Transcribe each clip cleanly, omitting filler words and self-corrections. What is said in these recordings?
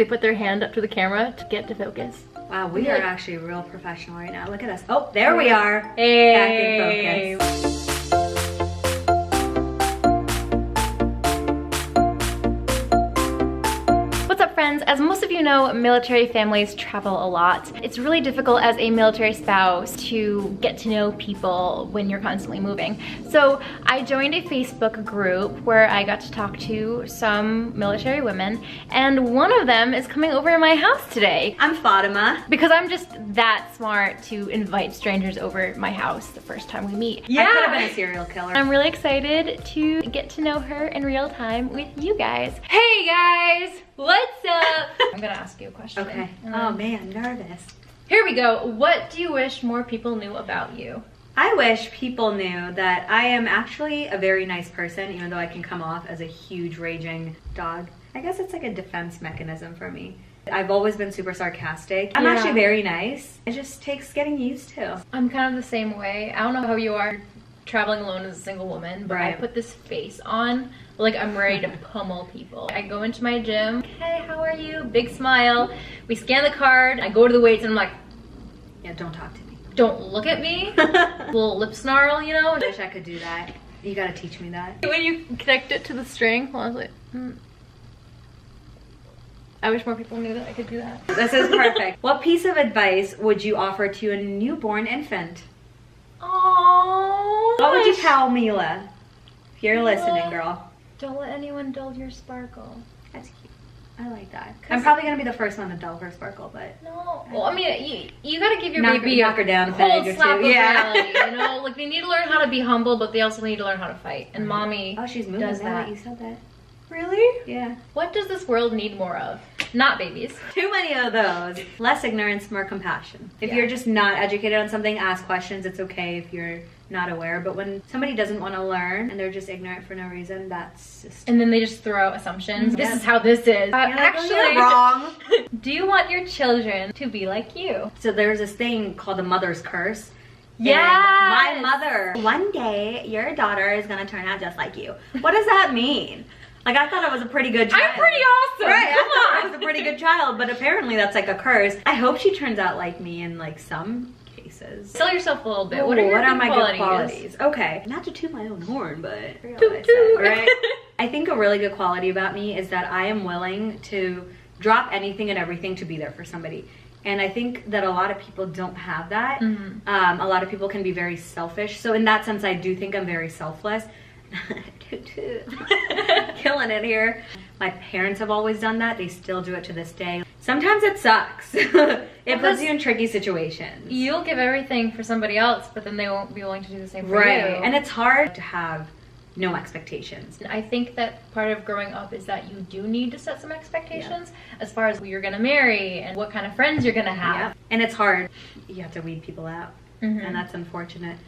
They put their hand up to the camera to get to focus. Wow, we are actually real professional right now. Look at us. Oh, there we are. Hey. Back in focus. Friends, as most of you know, military families travel a lot. It's really difficult as a military spouse to get to know people when you're constantly moving. So I joined a Facebook group where I got to talk to some military women, and one of them is coming over to my house today. I'm Fatima. Because I'm just that smart to invite strangers over my house the first time we meet. Yeah. I could have been a serial killer. I'm really excited to get to know her in real time with you guys. Hey guys! What's up? I'm gonna ask you a question. Okay. Oh man, nervous. Here we go. What do you wish more people knew about you? I wish people knew that I am actually a very nice person, even though I can come off as a huge raging dog. I guess it's like a defense mechanism for me. I've always been super sarcastic. I'm actually very nice. It just takes getting used to. I'm kind of the same way. I don't know how you are traveling alone as a single woman, but I put this face on like I'm ready to pummel people. I go into my gym, hey, how are you? Big smile. We scan the card, I go to the weights and I'm like, yeah, don't talk to me. Don't look at me. Little lip snarl, you know? I wish I could do that. You gotta teach me that. When you connect it to the string, well, I was like, I wish more people knew that I could do that. This is perfect. What piece of advice would you offer to a newborn infant? Oh. What would you tell Mila? If you're listening, girl. Don't let anyone dull your sparkle. That's cute. I like that. I'm probably gonna be the first one to dull her sparkle, but no. Well, I mean, you gotta give your baby knock her down a whole peg or slap two. of Yeah. reality, you know, like they need to learn how to be humble, but they also need to learn how to fight. And mommy, she's moving does now that. you said that. Really? Yeah. What does this world need more of? Not babies. Too many of those. Less ignorance, more compassion. If you're just not educated on something, ask questions. It's okay if you're not aware. But when somebody doesn't want to learn and they're just ignorant for no reason, that's just... And then they just throw out assumptions. This is how this is. Actually, you're wrong. Do you want your children to be like you? So there's this thing called the mother's curse. Yeah. My mother, one day your daughter is going to turn out just like you. What does that mean? Like, I thought I was a pretty good child. I'm pretty awesome. Right, I thought I was a pretty good child, but apparently that's like a curse. I hope she turns out like me in like some cases. Sell yourself a little bit. Ooh, what are my qualities? good qualities? Okay, not to toot my own horn, but Toot, toot. right? I think a really good quality about me is that I am willing to drop anything and everything to be there for somebody. And I think that a lot of people don't have that. A lot of people can be very selfish. So in that sense, I do think I'm very selfless. Killing it here. My parents have always done that. They still do it to this day. Sometimes it sucks. It puts you in tricky situations. You'll give everything for somebody else, but then they won't be willing to do the same for you. Right. And it's hard to have no expectations. I think that part of growing up is that you do need to set some expectations as far as who you're gonna marry and what kind of friends you're gonna have. Yeah. And it's hard. You have to weed people out. And that's unfortunate.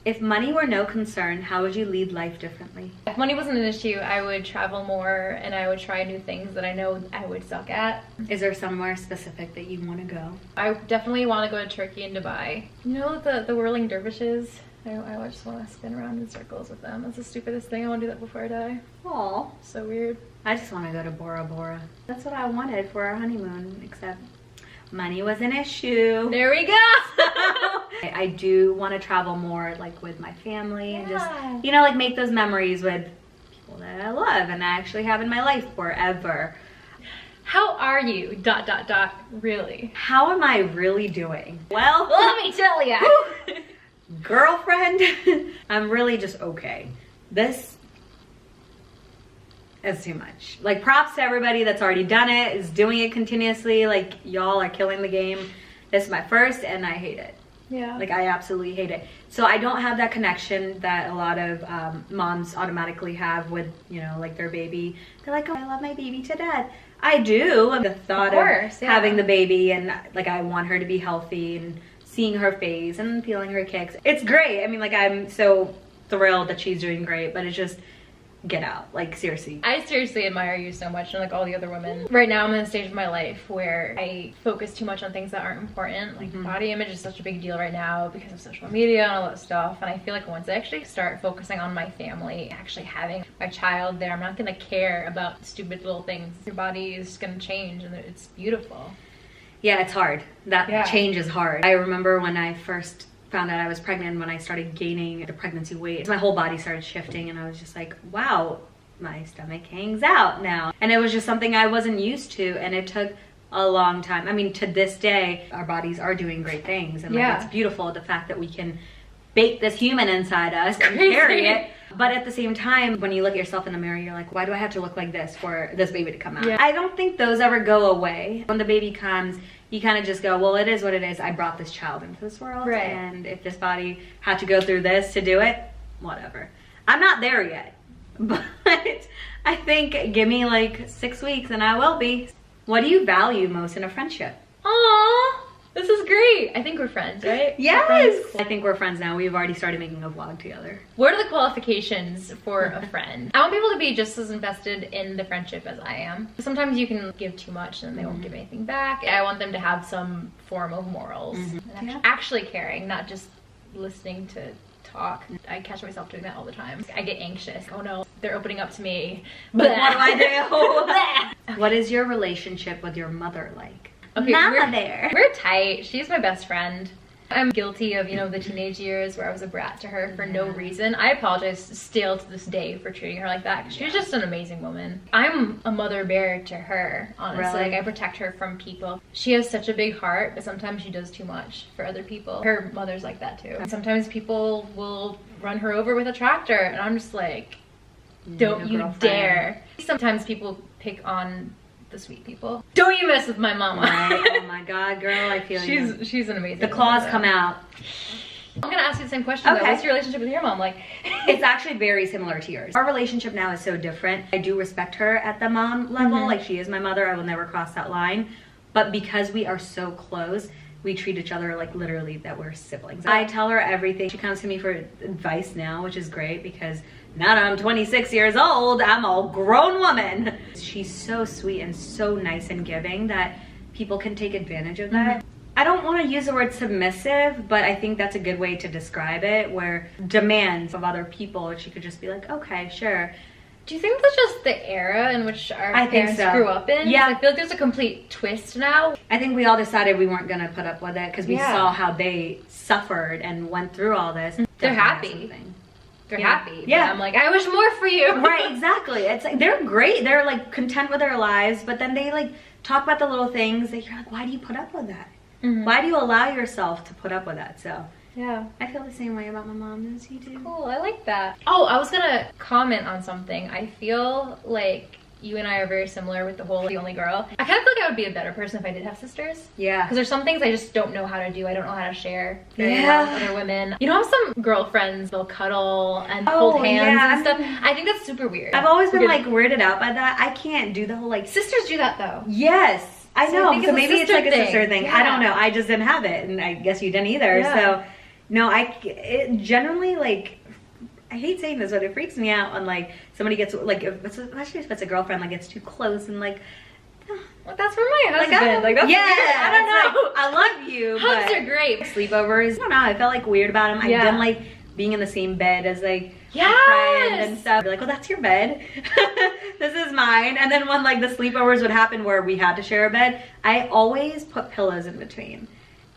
If money were no concern, how would you lead life differently? If money wasn't an issue, I would travel more and I would try new things that I know I would suck at. Is there somewhere specific that you want to go? I definitely want to go to Turkey and Dubai. You know the whirling dervishes? I just want to spin around in circles with them. That's the stupidest thing. I want to do that before I die. Aw. So weird. I just want to go to Bora Bora. That's what I wanted for our honeymoon, except money was an issue. There we go. I do want to travel more like with my family and just, you know, like make those memories with people that I love and I actually have in my life forever. How are you, ... really? How am I really doing? Well, let me tell ya. Girlfriend, I'm really just okay. This is too much. Like, props to everybody that's already done it, is doing it continuously. Like, y'all are killing the game. This is my first and I hate it. Yeah. Like, I absolutely hate it. So I don't have that connection that a lot of moms automatically have with, you know, like their baby. They're like, oh, I love my baby to death. I do. And the thought of having the baby and like I want her to be healthy and seeing her face and feeling her kicks. It's great. I mean, like, I'm so thrilled that she's doing great, but it's just get out. Like, seriously. I seriously admire you so much, and like all the other women. Right now I'm in a stage of my life where I focus too much on things that aren't important. Like body image is such a big deal right now because of social media and all that stuff. And I feel like once I actually start focusing on my family, actually having my child there, I'm not gonna care about stupid little things. Your body is gonna change and it's beautiful. Yeah, it's hard. That change is hard. I remember when I first found out I was pregnant, when I started gaining the pregnancy weight, my whole body started shifting and I was just like, wow, my stomach hangs out now. And it was just something I wasn't used to, and it took a long time. I mean, to this day, our bodies are doing great things, and like, it's beautiful, the fact that we can bake this human inside us and carry it. But at the same time, when you look at yourself in the mirror, you're like, why do I have to look like this for this baby to come out? I don't think those ever go away. When the baby comes, you kind of just go, well, it is what it is. I brought this child into this world, and if this body had to go through this to do it, whatever. I'm not there yet, but I think give me like 6 weeks and I will be. What do you value most in a friendship? Aww, this is great. I think we're friends, right? Yes. I think we're friends now. We've already started making a vlog together. What are the qualifications for a friend? I want people to be just as invested in the friendship as I am. Sometimes you can give too much and they won't give anything back. I want them to have some form of morals and actually caring, not just listening to talk. I catch myself doing that all the time. I get anxious. Oh no, they're opening up to me. But what do I do? What is your relationship with your mother like? Okay, we're tight. She's my best friend. I'm guilty of, you know, the teenage years where I was a brat to her for no reason. I apologize still to this day for treating her like that, because she's just an amazing woman. I'm a mother bear to her, honestly. Really? Like, I protect her from people. She has such a big heart, but sometimes she does too much for other people. Her mother's like that too. Sometimes people will run her over with a tractor, and I'm just like, don't you dare. Sometimes people pick on the sweet people. Don't you mess with my mama. Right. Oh my god, girl, I feel you. She's an amazing The claws come out. I'm gonna ask you the same question though. What's your relationship with your mom like? It's actually very similar to yours. Our relationship now is so different. I do respect her at the mom level. Like, she is my mother. I will never cross that line. But because we are so close, we treat each other like literally that we're siblings. I tell her everything. She comes to me for advice now, which is great, because now that I'm 26 years old, I'm a grown woman. She's so sweet and so nice and giving that people can take advantage of that. I don't want to use the word submissive, but I think that's a good way to describe it, where demands of other people, she could just be like, okay, sure. Do you think that's just the era in which our parents grew up in? Yeah. I feel like there's a complete twist now. I think we all decided we weren't going to put up with it because we saw how they suffered and went through all this. They're happy. They're happy. Yeah. I'm like, I wish more for you. Right, exactly. It's like, they're great. They're like content with their lives, but then they like talk about the little things that you're like, why do you put up with that? Why do you allow yourself to put up with that? So yeah, I feel the same way about my mom as you do. Cool, I like that. Oh, I was gonna comment on something. I feel like you and I are very similar with the whole the only girl. I kind of feel like I would be a better person if I did have sisters. Yeah. Because there's some things I just don't know how to do. I don't know how to share very well with other women. You know how some girlfriends, they'll cuddle and hold hands and stuff? I think that's super weird. I've always been like weirded out by that. I can't do the whole like... Sisters do that though. Yes. I know. So maybe it's like a sister thing. Yeah. I don't know. I just didn't have it. And I guess you didn't either. So no, it generally like... I hate saying this, but it freaks me out when like somebody gets like, especially if it's a girlfriend, like gets too close and like, well, that's for my husband. Like that's weird. I don't know. Like, I love you. Hugs are great. Sleepovers. I don't know. I felt like weird about them. I didn't like being in the same bed as like a friend and stuff. Be like, well, that's your bed. This is mine. And then when like the sleepovers would happen where we had to share a bed, I always put pillows in between.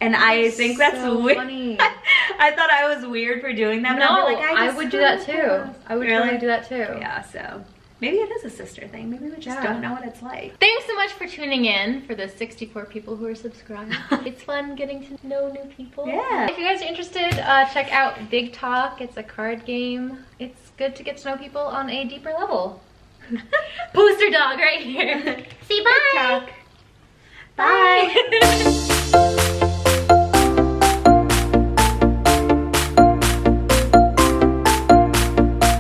And I think that's so weird. Funny. I thought I was weird for doing that. No, I would do that too. I would totally do that too. Yeah, so maybe it is a sister thing. Maybe we just don't know what it's like. Thanks so much for tuning in for the 64 people who are subscribed. It's fun getting to know new people. Yeah. If you guys are interested, check out Big Talk. It's a card game. It's good to get to know people on a deeper level. Booster dog right here. See, bye. Bye.